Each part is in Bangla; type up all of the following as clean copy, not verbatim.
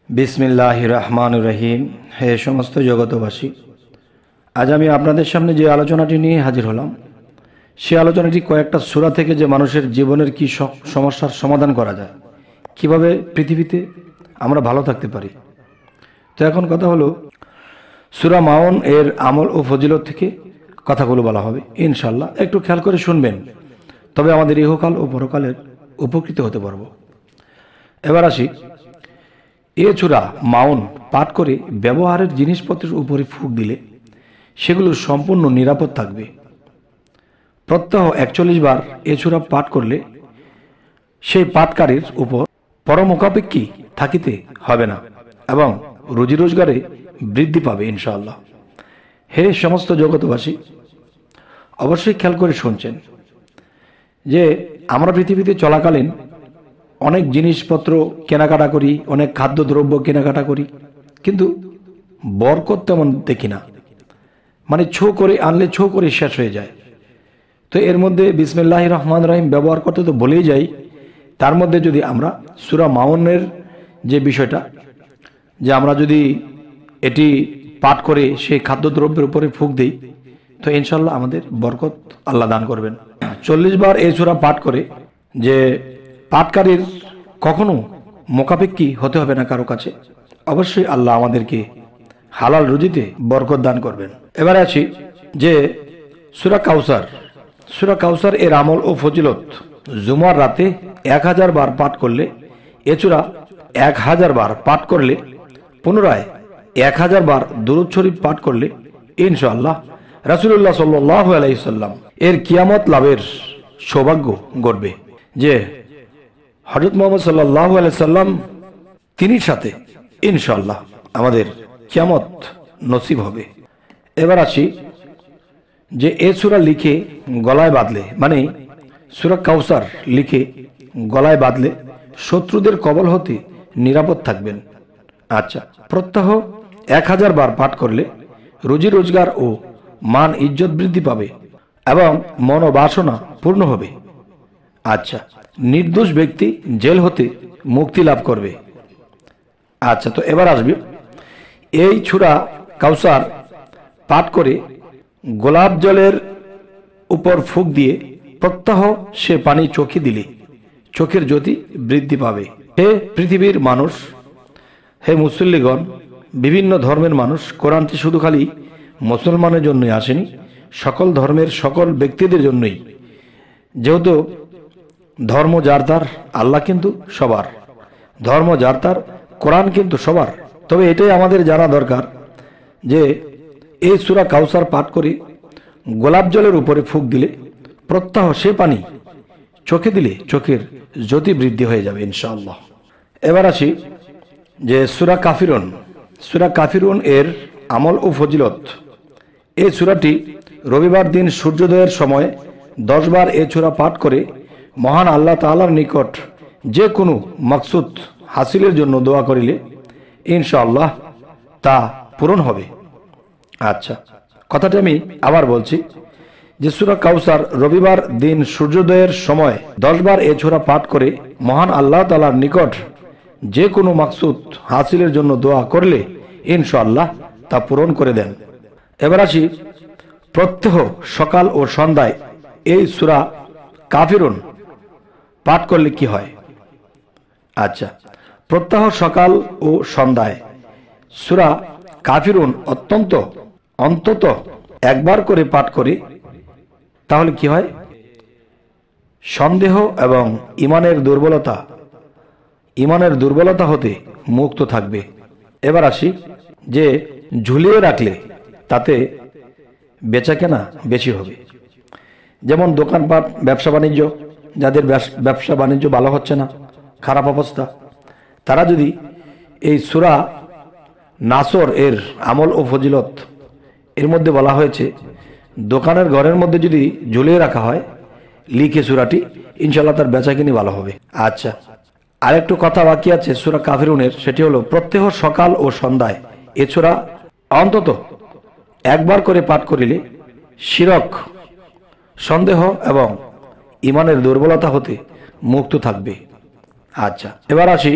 बिस्मिल्लाहिर रहमानिर रहीम। हे समस्त जगतबासी, आज আমি আপনাদের সামনে যে আলোচনাটি নিয়ে হাজির হলাম, সে আলোচনাটি কয়েকটা সূরা থেকে যে মানুষের জীবনের কি সমস্যার সমাধান করা যায়, কিভাবে পৃথিবীতে আমরা ভালো থাকতে পারি। তো এখন কথা হলো, সূরা মাউন এর আমল ও ফজিলত থেকে কথাগুলো বলা হবে ইনশাআল্লাহ। একটু খেয়াল করে শুনবেন, তবে আমাদের ইহকাল ও পরকালের উপকৃত হতে পারবো। এবার আসি, এ সূরা মাউন পাঠ করে ব্যবহারের জিনিসপত্রের উপরে ফুঁক দিলে সেগুলো সম্পূর্ণ নিরাপদ থাকবে। প্রত্যহ 41 বার এ সূরা পাঠ করলে সেই পাঠকারীর উপর পরমুখাপেক্ষী থাকিতে হবে না এবং রুজি রোজগারে বৃদ্ধি পাবে ইনশাআল্লাহ। হে সমস্ত জগতবাসী, অবশ্যই খেয়াল করে শুনছেন যে আমরা পৃথিবীতে চলাকালীন অনেক জিনিসপত্র কেনাকাটা করি, অনেক খাদ্যদ্রব্য কেনাকাটা করি, কিন্তু বরকত তেমন দেখি না। মানে ছো করে আনলে ছো করে শেষ হয়ে যায়। তো এর মধ্যে বিসমিল্লাহির রহমানির রহিম ব্যবহার করতে তো বলেই যাই, তার মধ্যে যদি আমরা সূরা মাউনের যে বিষয়টা, যে আমরা যদি এটি পাঠ করে সেই খাদ্যদ্রব্যের উপরে ফুঁক দিই, তো ইনশাল্লাহ আমাদের বরকত আল্লাহ দান করবেন। 40 বার এই সূরা পাঠ করে যে পাঠকারীর কখনো মোকাপেক্ষী হতে হবে না কারো কাছে, অবশ্যই আল্লাহ আমাদেরকে হালাল রুজিতে বরকত দান করবেন। এবার আছি যে সূরা কাউসার। সূরা কাউসার এর আমল ও ফজিলত, জুমার রাতে 1000 বার পাঠ করলে, এ সূরা 1000 বার পাঠ করলে, পুনরায় 1000 বার দুরূদ শরীফ পাঠ করলে ইনশাআল্লাহ রাসূলুল্লাহ সাল্লাল্লাহু আলাইহি সাল্লাম এর কিয়ামত লাভের সৌভাগ্য ঘটবে। যে হযরত মুহাম্মদ সাল্লাল্লাহু আলাইহি সাল্লাম তিনির সাথে ইনশাআল্লাহ আমাদের কিয়ামত নসিব হবে। এবার আসি যে এ সূরা লিখে গলায় বাঁধলে, মানে সূরা কাউসার লিখে গলায় বাঁধলে শত্রুদের কবল হতে নিরাপদ থাকবেন। আচ্ছা, প্রত্যহ 1000 বার পাঠ করলে রুজি রোজগার ও মান ইজ্জত বৃদ্ধি পাবে এবং মনোবাসনা পূর্ণ হবে। আচ্ছা, নির্দোষ ব্যক্তি জেল হতে মুক্তি লাভ করবে। আচ্ছা, তো এবার আসবে এই সূরা কাউসার পাঠ করে গোলাপ জলের উপর ফুঁক দিয়ে প্রত্যহ সে পানি চোখে দিলে চোখের জ্যোতি বৃদ্ধি পাবে। হে পৃথিবীর মানুষ, হে মুসল্লিগণ, বিভিন্ন ধর্মের মানুষ, কোরআনটি শুধু খালি মুসলমানের জন্যই আসেনি, সকল ধর্মের সকল ব্যক্তিদের জন্যই। যেহেতু ধর্ম যার তার, আল্লাহ কিন্তু সবার, ধর্ম যার তার, কোরআন কিন্তু সবার। তবে এটাই আমাদের জানা দরকার যে এই সূরা কাউসার পাঠ করে গোলাপ জলের উপরে ফুঁক দিলে প্রত্যহ সে পানি চোখে দিলে চোখের জ্যোতি বৃদ্ধি হয়ে যাবে ইনশাআল্লাহ। এবার আসি যে সূরা কাফিরুন। সূরা কাফিরুন এর আমল ও ফজিলত, এই সূরাটি রবিবার দিন সূর্যোদয়ের সময় 10 বার এই সূরা পাঠ করে মহান আল্লাহ তাআলার নিকট যে কোনো মাকসুদ হাসিলের জন্য দোয়া করিলে ইনশাআল্লাহ তা পূরণ হবে। আচ্ছা, কথাটা আমি আবার বলছি যে সূরা কাউসার রবিবার দিন সূর্যোদয়ের সময় 10 বার এই সূরা পাঠ করে মহান আল্লাহ তাআলার নিকট যে কোনো মাকসুদ হাসিলের জন্য দোয়া করলে ইনশাআল্লাহ তা পূরণ করে দেন। এবার আসি, প্রত্যহ সকাল ও সন্ধ্যায় এই সূরা কাফিরুন পাঠ করলে কি হয়। আচ্ছা, প্রত্যহ সকাল ও সন্ধ্যায় সূরা কাফিরুন অন্তত একবার করে পাঠ করে তাহলে কি হয়, সন্দেহ এবং ইমানের দুর্বলতা হতে মুক্ত থাকবে। এবার আসি যে ঝুলিয়ে রাখলে তাতে বেচাকেনা বেশি হবে। যেমন দোকানপাট, ব্যবসা বাণিজ্য, যাদের ব্যবসা বাণিজ্য ভালো হচ্ছে না, খারাপ অবস্থা, তারা যদি এই সূরা নাসর এর আমল ও ফজিলত, এর মধ্যে বলা হয়েছে দোকানের ঘরের মধ্যে যদি ঝুলিয়ে রাখা হয় লিখে সূরাটি, ইনশাআল্লাহ তার বেচাকেনি ভালো হবে। আচ্ছা, আরেকটু কথা বাকি আছে সূরা কাফিরুনের, সেটি হলো প্রত্যহ সকাল ও সন্ধ্যায় এ সূরা অন্তত একবার করে পাঠ করিলে শিরক, সন্দেহ এবং ইমানের দুর্বলতা হতে মুক্ত থাকবে। আচ্ছা, এবার আসি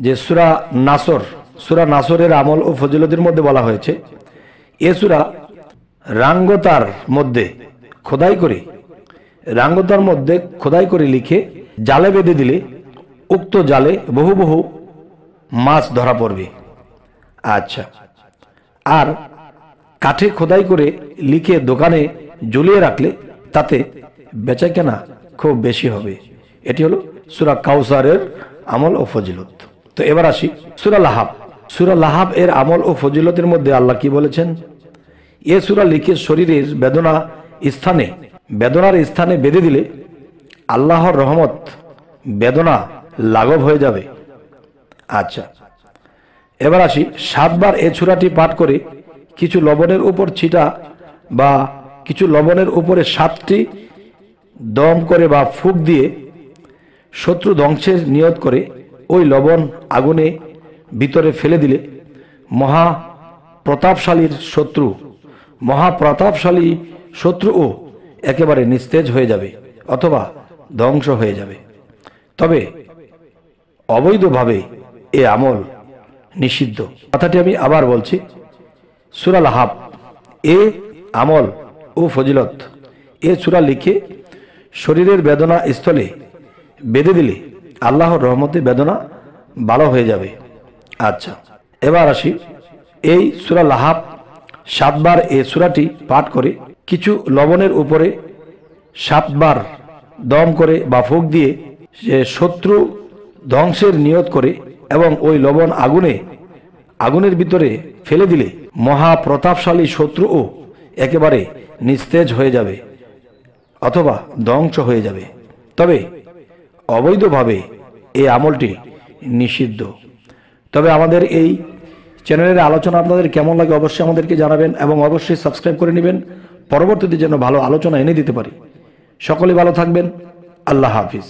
যে সূরা নাসর সূরা নাসরের আমল ও ফজিলতের মধ্যে বলা হয়েছে এ সূরা রাঙ্গতার মধ্যে খোদাই করে লিখে জালে বেঁধে দিলে উক্ত জালে বহু বহু মাছ ধরা পড়বে। আচ্ছা, আর কাঠে খোদাই করে লিখে দোকানে ঝুলিয়ে রাখলে তাতে বেচাকেনা খুব বেশি হবে। এটি হলো সূরা কাউসারের আমল ও ফজিলত। তো এবার আসি সূরা লাহাব। সূরা লাহাব এর আমল ও ফজিলতের মধ্যে আল্লাহ কি বলেছেন? এ সূরা লিখে শরীরের বেদনার স্থানে বেঁধে দিলে আল্লাহর রহমত বেদনা লাঘব হয়ে যাবে। আচ্ছা, এবার আসি 7 বার এ সূরাটি পাঠ করে কিছু লবণের উপর ছিটা বা কিছু লবণের উপরে 7টি দম করে বা ফুঁক দিয়ে শত্রু ধ্বংসের নিয়ত করে ওই লবণ আগুনে ভিতরে ফেলে দিলে মহাপ্রতাপশালী শত্রুও একেবারে নিস্তেজ হয়ে যাবে অথবা ধ্বংস হয়ে যাবে। তবে অবৈধভাবে এ আমল নিষিদ্ধ। কথাটি আমি আবার বলছি, সূরা লাহাব এ আমল ও ফজিলত এ সূরা লিখে শরীরের বেদনা স্থলে বেঁধে দিলে আল্লাহর রহমতে বেদনা ভালো হয়ে যাবে। আচ্ছা, এবার আসি এই সূরা লাহাব 7 বার এ সূরাটি পাঠ করে কিছু লবণের উপরে 7 বার দম করে বা ফুঁক দিয়ে সে শত্রু ধ্বংসের নিয়ত করে এবং ওই লবণ আগুনের ভিতরে ফেলে দিলে মহাপ্রতাপশালী শত্রুও একেবারে নিস্তেজ হয়ে যাবে অথবা ধ্বংস হয়ে যাবে। তবে অবৈধভাবে এই আমলটি নিষিদ্ধ। তবে আমাদের এই চ্যানেলের আলোচনা আপনাদের কেমন লাগে অবশ্যই আমাদেরকে জানাবেন এবং অবশ্যই সাবস্ক্রাইব করে নেবেন, পরবর্তীতে যেন ভালো আলোচনা এনে দিতে পারি। সকলে ভালো থাকবেন। আল্লাহ হাফিজ।